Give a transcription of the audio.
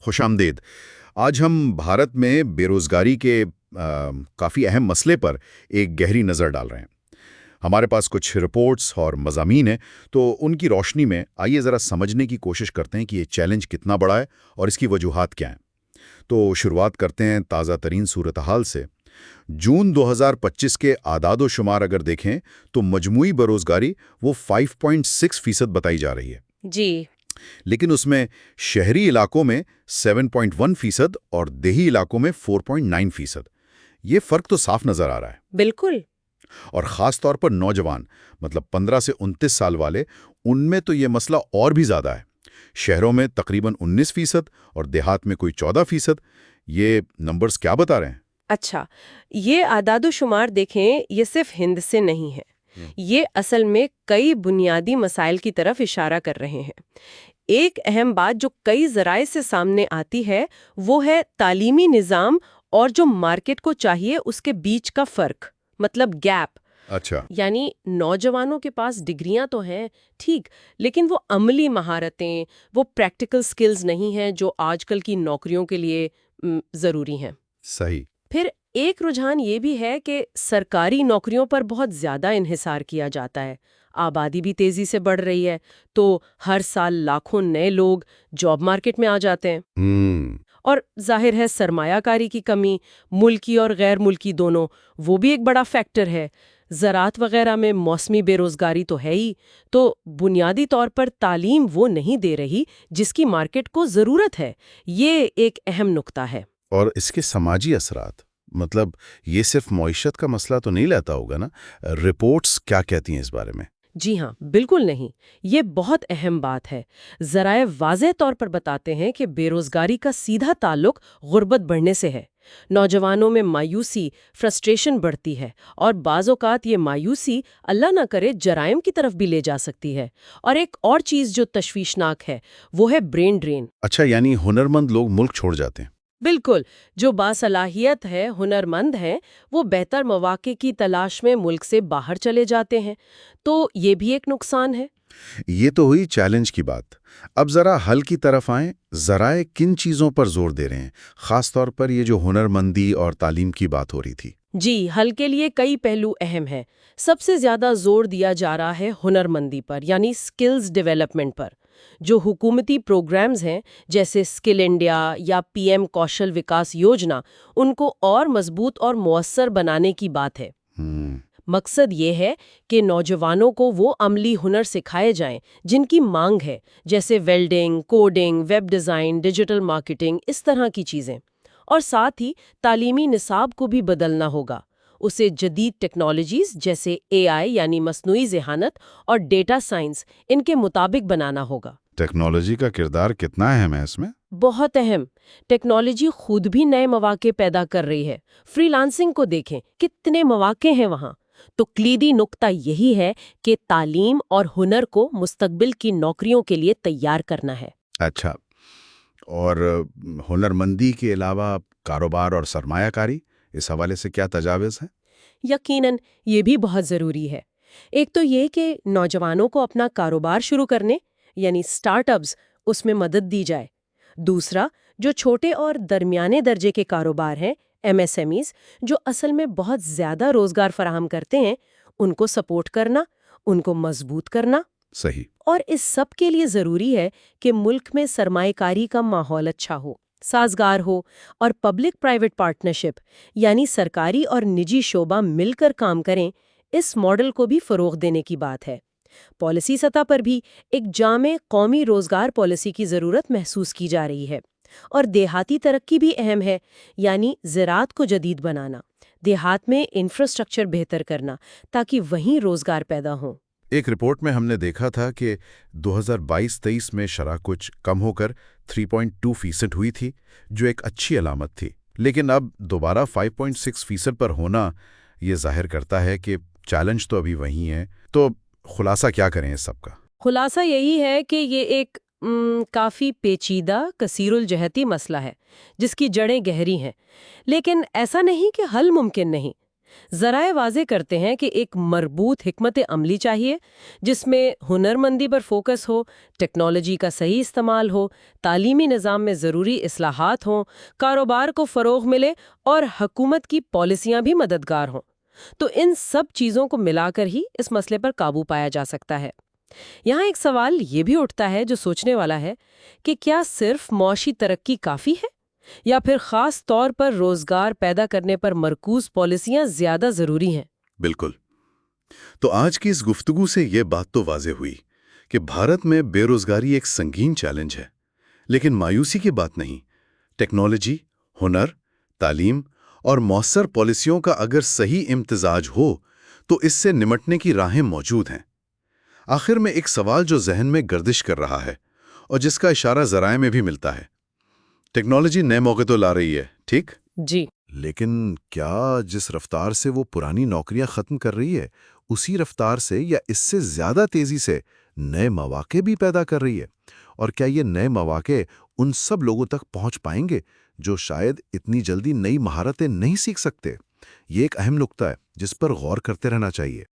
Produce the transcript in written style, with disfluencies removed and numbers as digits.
خوش آمدید۔ آج ہم بھارت میں بے روزگاری کے کافی اہم مسئلے پر ایک گہری نظر ڈال رہے ہیں۔ ہمارے پاس کچھ رپورٹس اور مضامین ہیں، تو ان کی روشنی میں آئیے ذرا سمجھنے کی کوشش کرتے ہیں کہ یہ چیلنج کتنا بڑا ہے اور اس کی وجوہات کیا ہیں۔ تو شروعات کرتے ہیں تازہ ترین صورتحال سے۔ جون 2025 کے اعداد و شمار اگر دیکھیں تو مجموعی بے روزگاری وہ 5.6% بتائی جا رہی ہے، جی لیکن اس میں شہری علاقوں میں 7.1% اور دیہی علاقوں میں 4.9%۔ یہ فرق تو صاف نظر آ رہا ہے، بالکل۔ اور خاص طور پر نوجوان، مطلب 15 سے 29 سال والے، ان میں تو یہ مسئلہ اور بھی زیادہ ہے۔ شہروں میں تقریباً 19% اور دیہات میں کوئی 14%۔ یہ نمبرز کیا بتا رہے ہیں؟ اچھا، یہ اعداد و شمار دیکھیں، یہ صرف ہند سے نہیں ہے، یہ اصل میں کئی بنیادی مسائل کی طرف اشارہ کر رہے ہیں۔ ایک اہم بات جو کئی ذرائع سے سامنے آتی ہے وہ ہے تعلیمی نظام اور جو مارکیٹ کو چاہیے اس کے بیچ کا فرق، مطلب گیپ۔ اچھا، یعنی نوجوانوں کے پاس ڈگریاں تو ہیں ٹھیک، لیکن وہ عملی مہارتیں، وہ پریکٹیکل سکلز نہیں ہیں جو آج کل کی نوکریوں کے لیے ضروری ہیں۔ صحیح۔ پھر ایک رجحان یہ بھی ہے کہ سرکاری نوکریوں پر بہت زیادہ انحصار کیا جاتا ہے۔ آبادی بھی تیزی سے بڑھ رہی ہے، تو ہر سال لاکھوں نئے لوگ جاب مارکیٹ میں آ جاتے ہیں۔ اور ظاہر ہے سرمایہ کاری کی کمی، ملکی اور غیر ملکی دونوں، وہ بھی ایک بڑا فیکٹر ہے۔ زراعت وغیرہ میں موسمی بے روزگاری تو ہے ہی، تو بنیادی طور پر تعلیم وہ نہیں دے رہی جس کی مارکیٹ کو ضرورت ہے۔ یہ ایک اہم نقطہ ہے۔ اور اس کے سماجی اثرات، مطلب یہ صرف معیشت کا مسئلہ تو نہیں لیتا ہوگا نا؟ رپورٹس کیا کہتی ہیں اس بارے میں؟ جی ہاں، بالکل نہیں۔ یہ بہت اہم بات ہے۔ ذرائع واضح طور پر بتاتے ہیں کہ بے روزگاری کا سیدھا تعلق غربت بڑھنے سے ہے۔ نوجوانوں میں مایوسی، فرسٹریشن بڑھتی ہے، اور بعض اوقات یہ مایوسی اللہ نہ کرے جرائم کی طرف بھی لے جا سکتی ہے۔ اور ایک اور چیز جو تشویشناک ہے وہ ہے برین ڈرین۔ اچھا، یعنی ہنرمند لوگ ملک چھوڑ جاتے ہیں؟ بالکل، جو باصلاحیت ہے، ہنرمند ہیں، وہ بہتر مواقع کی تلاش میں ملک سے باہر چلے جاتے ہیں، تو یہ بھی ایک نقصان ہے۔ یہ تو ہوئی چیلنج کی بات۔ اب ذرا حل کی طرف آئیں۔ ذرائع کن چیزوں پر زور دے رہے ہیں، خاص طور پر یہ جو ہنرمندی اور تعلیم کی بات ہو رہی تھی؟ جی، حل کے لیے کئی پہلو اہم ہیں۔ سب سے زیادہ زور دیا جا رہا ہے ہنرمندی پر، یعنی سکلز ڈیولپمنٹ پر۔ جو حکومتی پروگرامز ہیں جیسے اسکل انڈیا یا پی ایم کوشل وکاس یوجنا، ان کو اور مضبوط اور مؤثر بنانے کی بات ہے۔ مقصد یہ ہے کہ نوجوانوں کو وہ عملی ہنر سکھائے جائیں جن کی مانگ ہے، جیسے welding, coding, web design, digital marketing, اس طرح کی چیزیں۔ اور ساتھ ہی تعلیمی نصاب کو بھی بدلنا ہوگا۔ اسے جدید ٹیکنالوجیز جیسے اے آئی یعنی مصنوعی ذہانت اور ڈیٹا سائنس، ان کے مطابق بنانا ہوگا۔ ٹیکنالوجی کا کردار کتنا اہم ہے اس میں؟ بہت اہم۔ ٹیکنالوجی خود بھی نئے مواقع پیدا کر رہی ہے۔ فری لانسنگ کو دیکھیں، کتنے مواقع ہیں وہاں۔ تو کلیدی نقطہ یہی ہے کہ تعلیم اور ہنر کو مستقبل کی نوکریوں کے لیے تیار کرنا ہے۔ اچھا، اور ہنرمندی کے علاوہ کاروبار اور سرمایہ کاری، اس حوالے سے کیا تجاویز ہیں؟ یقیناً یہ بھی بہت ضروری ہے۔ ایک تو یہ کہ نوجوانوں کو اپنا کاروبار شروع کرنے یعنی سٹارٹ اپس، اس میں مدد دی جائے۔ دوسرا، جو چھوٹے اور درمیانے درجے کے کاروبار ہیں، ایم ایس ایم ایز، جو اصل میں بہت زیادہ روزگار فراہم کرتے ہیں، ان کو سپورٹ کرنا، ان کو مضبوط کرنا۔ صحیح۔ اور اس سب کے لیے ضروری ہے کہ ملک میں سرمایہ کاری کا ماحول اچھا ہو، سازگار ہو، اور پبلک پرائیویٹ پارٹنرشپ یعنی سرکاری اور نجی شعبہ مل کر کام کریں۔ اس ماڈل کو بھی فروغ دینے کی بات ہے۔ پالیسی سطح پر بھی ایک جامع قومی روزگار پالیسی کی ضرورت محسوس کی جا رہی ہے۔ اور دیہاتی ترقی بھی اہم ہے، یعنی زراعت کو جدید بنانا، دیہات میں انفراسٹرکچر بہتر کرنا تاکہ وہیں روزگار پیدا ہوں۔ ایک رپورٹ میں ہم نے دیکھا تھا کہ 2022-23 میں شرح کچھ کم ہو کر 3.2% ہوئی تھی، جو ایک اچھی علامت تھی، لیکن اب دوبارہ 5.6% پر ہونا یہ ظاہر کرتا ہے کہ چیلنج تو ابھی وہیں ہے۔ تو خلاصہ کیا کریں اس سب کا؟ خلاصہ یہی ہے کہ یہ ایک کافی پیچیدہ، کثیر الجہتی مسئلہ ہے جس کی جڑیں گہری ہیں، لیکن ایسا نہیں کہ حل ممکن نہیں۔ ذرائع واضح کرتے ہیں کہ ایک مربوط حکمت عملی چاہیے جس میں ہنرمندی پر فوکس ہو، ٹیکنالوجی کا صحیح استعمال ہو، تعلیمی نظام میں ضروری اصلاحات ہوں، کاروبار کو فروغ ملے اور حکومت کی پالیسیاں بھی مددگار ہوں۔ تو ان سب چیزوں کو ملا کر ہی اس مسئلے پر قابو پایا جا سکتا ہے۔ یہاں ایک سوال یہ بھی اٹھتا ہے جو سوچنے والا ہے کہ کیا صرف معاشی ترقی کافی ہے یا پھر خاص طور پر روزگار پیدا کرنے پر مرکوز پالیسیاں زیادہ ضروری ہیں؟ بالکل۔ تو آج کی اس گفتگو سے یہ بات تو واضح ہوئی کہ بھارت میں بے روزگاری ایک سنگین چیلنج ہے، لیکن مایوسی کی بات نہیں۔ ٹیکنالوجی، ہنر، تعلیم اور مؤثر پالیسیوں کا اگر صحیح امتزاج ہو تو اس سے نمٹنے کی راہیں موجود ہیں۔ آخر میں ایک سوال جو ذہن میں گردش کر رہا ہے اور جس کا اشارہ ذرائع میں بھی ملتا ہے، ٹیکنالوجی نئے موقع تو لا رہی ہے، ٹھیک؟ جی، لیکن کیا جس رفتار سے وہ پرانی نوکریاں ختم کر رہی ہے، اسی رفتار سے یا اس سے زیادہ تیزی سے نئے مواقع بھی پیدا کر رہی ہے؟ اور کیا یہ نئے مواقع ان سب لوگوں تک پہنچ پائیں گے جو شاید اتنی جلدی نئی مہارتیں نہیں سیکھ سکتے؟ یہ ایک اہم نقطہ ہے جس پر غور کرتے رہنا چاہیے۔